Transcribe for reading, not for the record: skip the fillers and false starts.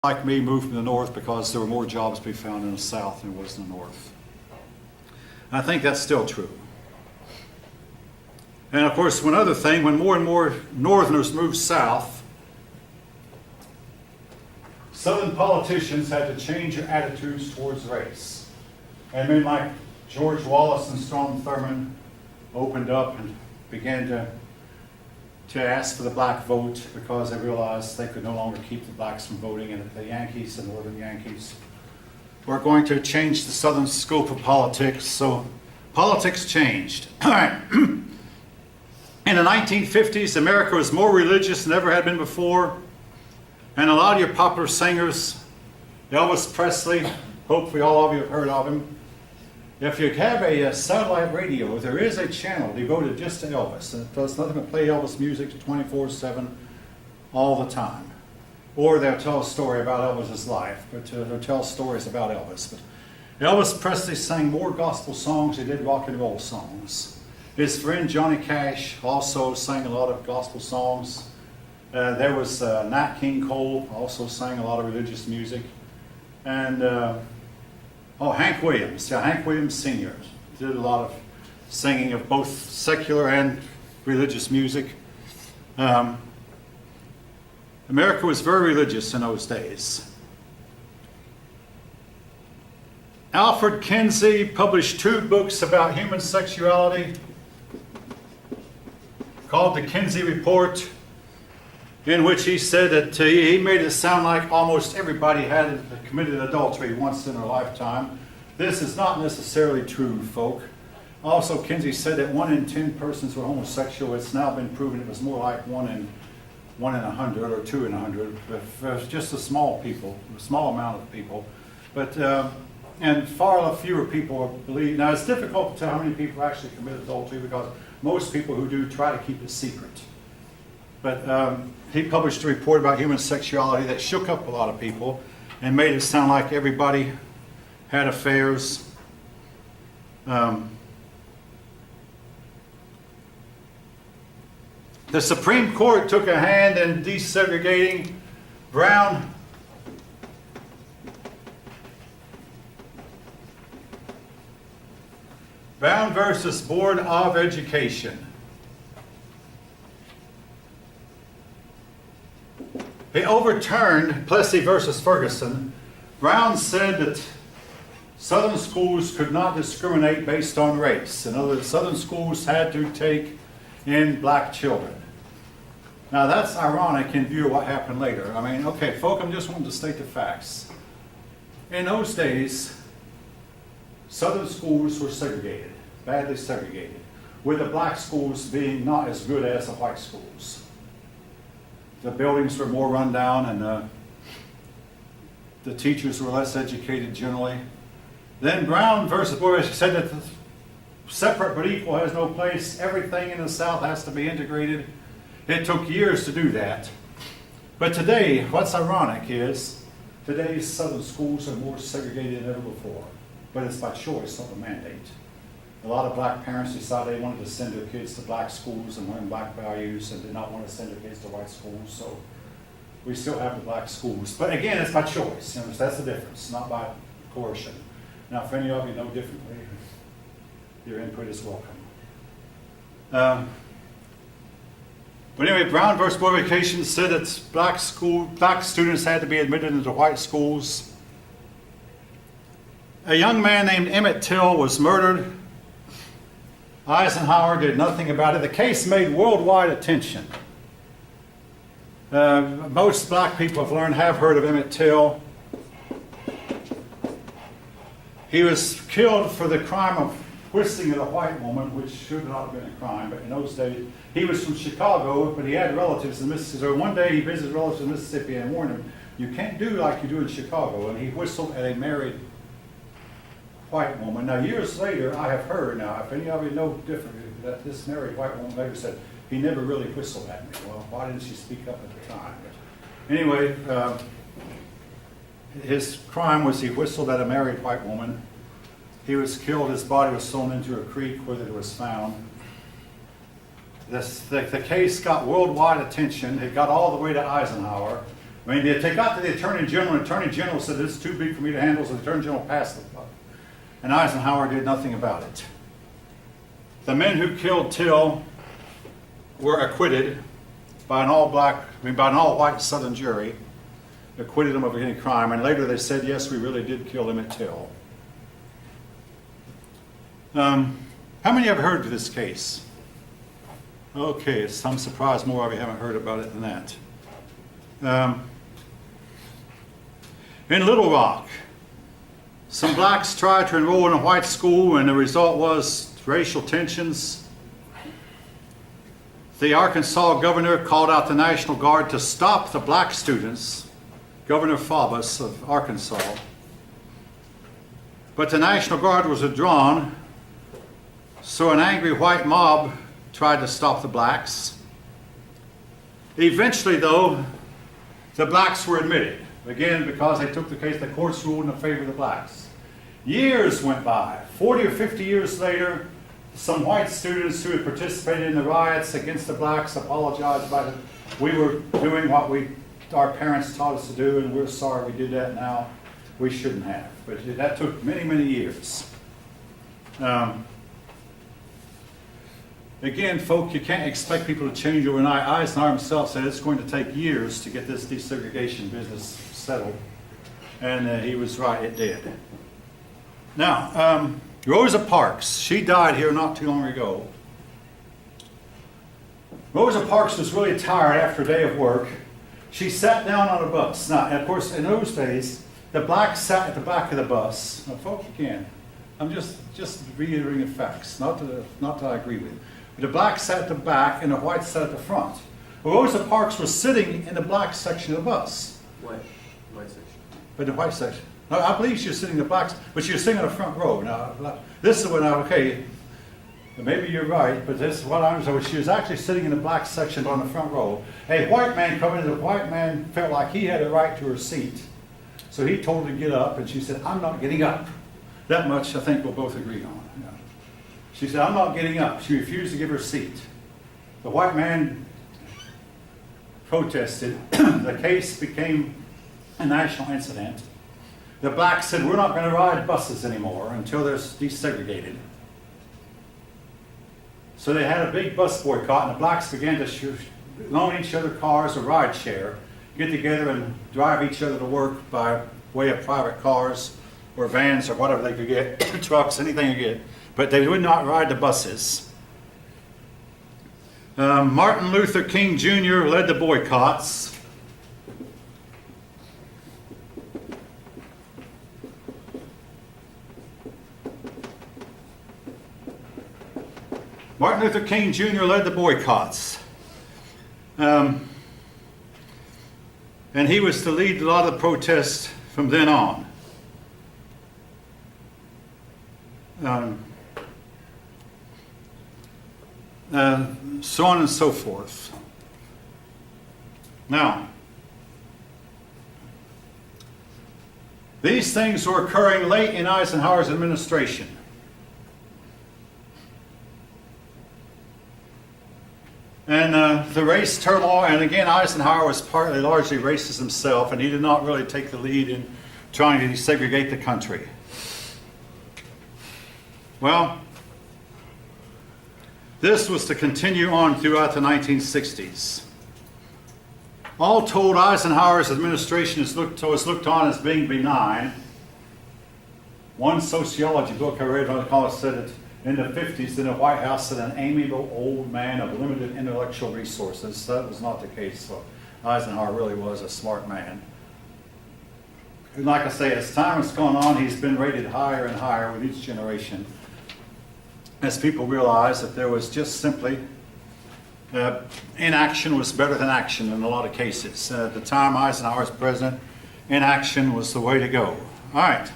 like me, moved from the north because there were more jobs to be found in the south than there was in the north. And I think that's still true. And of course, one other thing, when more and more northerners moved south, southern politicians had to change their attitudes towards race. And men like George Wallace and Strom Thurmond opened up and began to ask for the black vote because they realized they could no longer keep the blacks from voting, and that the Yankees, the northern Yankees, were going to change the southern scope of politics. So politics changed. All right. In the 1950s, America was more religious than ever had been before. And a lot of your popular singers, Elvis Presley, hopefully all of you have heard of him. If you have a satellite radio, there is a channel devoted just to Elvis. It does nothing but play Elvis music 24/7 all the time. Or they'll tell a story about Elvis's life, but they'll tell stories about Elvis. But Elvis Presley sang more gospel songs than he did rock and roll songs. His friend Johnny Cash also sang a lot of gospel songs. There was Nat King Cole, also sang a lot of religious music. And Hank Williams. Hank Williams Sr. did a lot of singing of both secular and religious music. America was very religious in those days. Alfred Kinsey published 2 books about human sexuality called the Kinsey Report, in which he said that he made it sound like almost everybody had committed adultery once in their lifetime. This is not necessarily true, folk. Also, Kinsey said that 1 in 10 persons were homosexual. It's now been proven it was more like 1 in 100 or 2 in 100. But just a small amount of people. But and far fewer people believe. Now, it's difficult to tell how many people actually commit adultery because most people who do try to keep it secret. But he published a report about human sexuality that shook up a lot of people and made it sound like everybody had affairs. The Supreme Court took a hand in desegregating Brown versus Board of Education. He overturned Plessy versus Ferguson. Brown said that Southern schools could not discriminate based on race. In other words, Southern schools had to take in black children. Now that's ironic in view of what happened later. I mean, okay, folk, I'm just wanting to state the facts. In those days, Southern schools were segregated, badly segregated, with the black schools being not as good as the white schools. The buildings were more run down, and the teachers were less educated generally. Then Brown versus Board said that separate but equal has no place. Everything in the South has to be integrated. It took years to do that. But today, what's ironic is today's Southern schools are more segregated than ever before. But it's by choice, not a mandate. A lot of black parents decided they wanted to send their kids to black schools and learn black values and did not want to send their kids to white schools. So we still have the black schools. But again, it's by choice. You know, that's the difference, not by coercion. Now, if any of you know differently, your input is welcome. But anyway, Brown versus Board of Education said that black students had to be admitted into white schools. A young man named Emmett Till was murdered. Eisenhower did nothing about it. The case made worldwide attention. Most black people have heard of Emmett Till. He was killed for the crime of whistling at a white woman, which should not have been a crime, but in those days, he was from Chicago, but he had relatives in Mississippi. So one day he visited relatives in Mississippi and warned them, you can't do like you do in Chicago. And he whistled at a married white woman. Now, years later, I have heard, now, if any of you know differently, that this married white woman later said, he never really whistled at me. Well, why didn't she speak up at the time? But anyway, his crime was he whistled at a married white woman. He was killed. His body was thrown into a creek where it was found. The case got worldwide attention. It got all the way to Eisenhower. I mean, they got to the Attorney General, and the Attorney General said, "This is too big for me to handle," so the Attorney General passed the buck. And Eisenhower did nothing about it. The men who killed Till were acquitted by an all-white Southern jury, acquitted them of any crime, and later they said, yes, we really did kill him at Till. How many have heard of this case? Okay, I'm surprised more of you haven't heard about it than that. In Little Rock, some blacks tried to enroll in a white school, and the result was racial tensions. The Arkansas governor called out the National Guard to stop the black students, Governor Faubus of Arkansas. But the National Guard was withdrawn, so an angry white mob tried to stop the blacks. Eventually, though, the blacks were admitted, again because they took the case, the courts ruled in favor of the blacks. Years went by. 40 or 50 years later, some white students who had participated in the riots against the blacks apologized about it. We were doing what our parents taught us to do, and we're sorry we did that now. We shouldn't have. But that took many, many years. Again, folk, you can't expect people to change overnight. Eisenhower himself said it's going to take years to get this desegregation business settled. And he was right, it did. Now, Rosa Parks, she died here not too long ago. Rosa Parks was really tired after a day of work. She sat down on a bus. Now, of course, in those days, the blacks sat at the back of the bus. Now, folks, you can. I'm just reiterating the facts, not that I agree with. The blacks sat at the back and the whites sat at the front. Well, Rosa Parks was sitting in the black section of the bus. White section. But the white section. No, I believe she was sitting in the blacks, but she was sitting in the front row. Now, this is when okay, maybe you're right, but this is what I'm saying. She was actually sitting in the black section on the front row. A white man coming in, the white man felt like he had a right to her seat. So he told her to get up, and she said, "I'm not getting up." That much I think we'll both agree on. Yeah. She said, "I'm not getting up." She refused to give her seat. The white man protested. The case became a national incident. The blacks said, "We're not going to ride buses anymore until they're desegregated." So they had a big bus boycott, and the blacks began to loan each other cars or ride share, get together and drive each other to work by way of private cars or vans or whatever they could get, trucks, anything you get. But they would not ride the buses. Martin Luther King Jr. led the boycotts. Martin Luther King Jr. led the boycotts. And he was to lead a lot of the protests from then on. So on and so forth. Now, these things were occurring late in Eisenhower's administration. And the race turmoil, and again, Eisenhower was partly largely racist himself, and he did not really take the lead in trying to desegregate the country. Well, this was to continue on throughout the 1960s. All told, Eisenhower's administration was looked on as being benign. One sociology book I read on college said that in the 50s, in the White House, said an amiable old man of limited intellectual resources. That was not the case. So Eisenhower really was a smart man. And like I say, as time has gone on, he's been rated higher and higher with each generation, as people realize that there was just simply inaction was better than action in a lot of cases. At the time Eisenhower was president, inaction was the way to go. All right.